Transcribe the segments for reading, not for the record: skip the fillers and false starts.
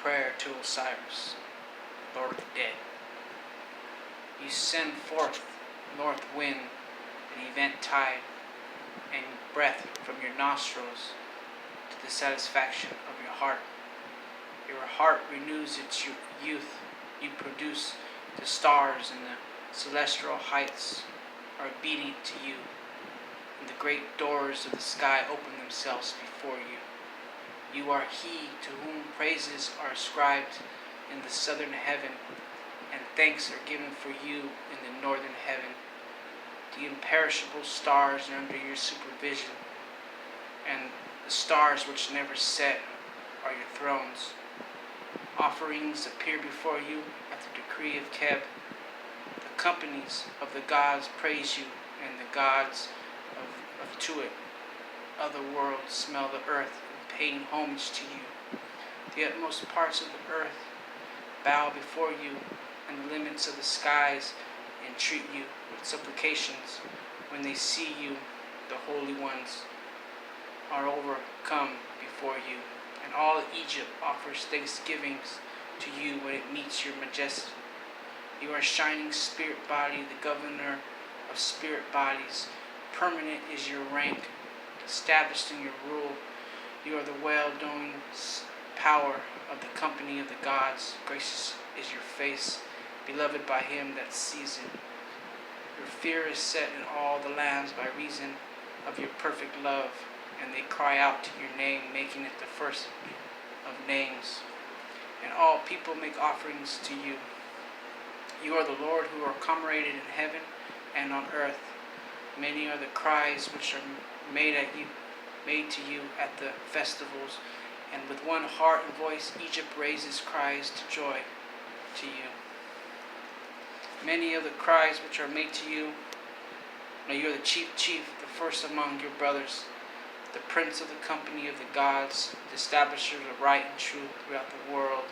prayer to Osiris, Lord of the dead. You send forth north wind and event tide and breath from your nostrils to the satisfaction of your heart. Your heart renews its youth. You produce the stars, and the celestial heights are beating to you, and the great doors of the sky open themselves before you. You are he to whom praises are ascribed in the southern heaven, and thanks are given for you in the northern heaven. The imperishable stars are under your supervision, and the stars which never set are your thrones. Offerings appear before you at the decree of Keb. The companies of the gods praise you, and the gods of Tuat, other worlds, smell the earth, and paying homage to you. The utmost parts of the earth bow before you, and the limits of the skies entreat you with supplications. When they see you, the holy ones are overcome before you, and all Egypt offers thanksgivings to you when it meets your majesty. You are shining spirit body, the governor of spirit bodies. Permanent is your rank, established in your rule. You are the well-known power of the company of the gods. Gracious is your face, beloved by him that sees it. Your fear is set in all the lands by reason of your perfect love, and they cry out to your name, making it the first of names. And all people make offerings to you. You are the Lord who are commemorated in heaven and on earth. Many are the cries which are made to you at the festivals, and with one heart and voice Egypt raises cries to joy to you. Many of the cries which are made to you, you are the chief, the first among your brothers, the prince of the company of the gods, the establisher of right and truth throughout the world,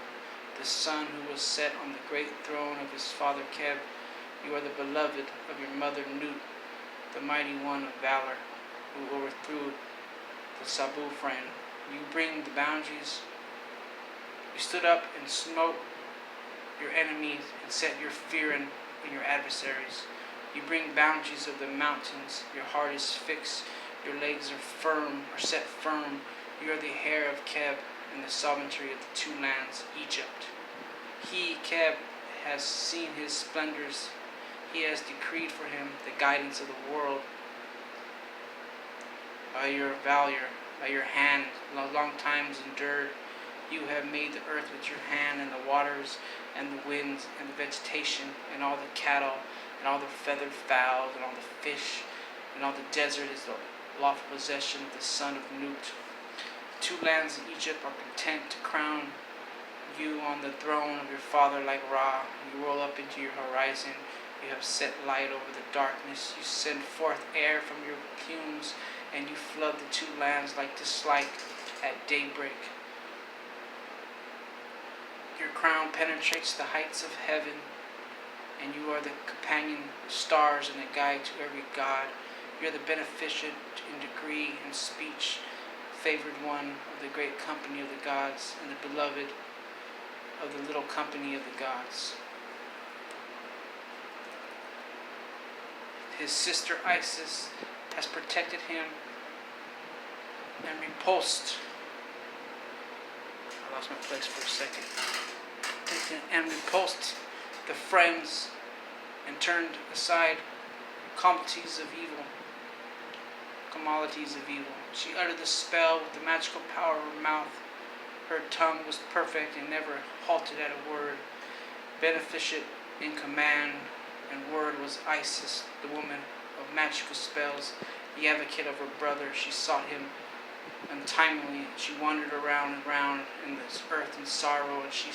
the son who was set on the great throne of his father Keb. You are the beloved of your mother Nut, the mighty one of valor, who overthrew the Sabu friend. You bring the boundaries. You stood up and smote your enemies and set your fear in your adversaries. You bring boundaries of the mountains. Your heart is fixed. Your legs are set firm. You are the hair of Keb and the sovereignty of the two lands, Egypt. He, Keb, has seen his splendors. He has decreed for him the guidance of the world. By your valor, by your hand, long times endured, you have made the earth with your hand, and the waters, and the winds, and the vegetation, and all the cattle, and all the feathered fowls, and all the fish, and all the desert is the lawful possession of the son of Nut. The two lands of Egypt are content to crown you on the throne of your father like Ra. You roll up into your horizon. You have set light over the darkness. You send forth air from your plumes, and you flood the two lands like dislike at daybreak. Your crown penetrates the heights of heaven, and you are the companion stars and the guide to every god. You are the beneficent in degree and speech, favored one of the great company of the gods, and the beloved of the little company of the gods. His sister Isis has protected him and repulsed. I lost my place for a second. And repulsed the friends and turned aside commodities of evil. She uttered the spell with the magical power of her mouth. Her tongue was perfect and never halted at a word. Beneficent in command and word was Isis, the woman of magical spells, the advocate of her brother. She sought him untimely. She wandered around and round in this earth in sorrow, and she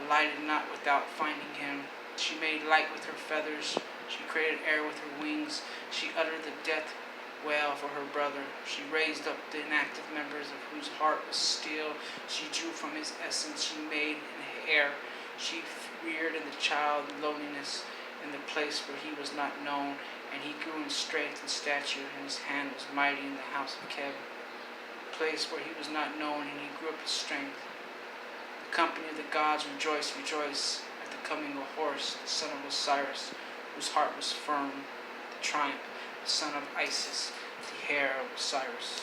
alighted not without finding him. She made light with her feathers. She created air with her wings. She uttered the death wail for her brother. She raised up the inactive members of whose heart was still. She drew from his essence. She made an heir. She reared in the child loneliness in the place where he was not known, and he grew in strength and stature, and his hand was mighty in the house of Keb. A place where he was not known, and he grew up in strength. The The company of the gods rejoice, rejoice at the coming of Horus, the son of Osiris, whose heart was firm, the triumph, the son of Isis, the hair of Osiris.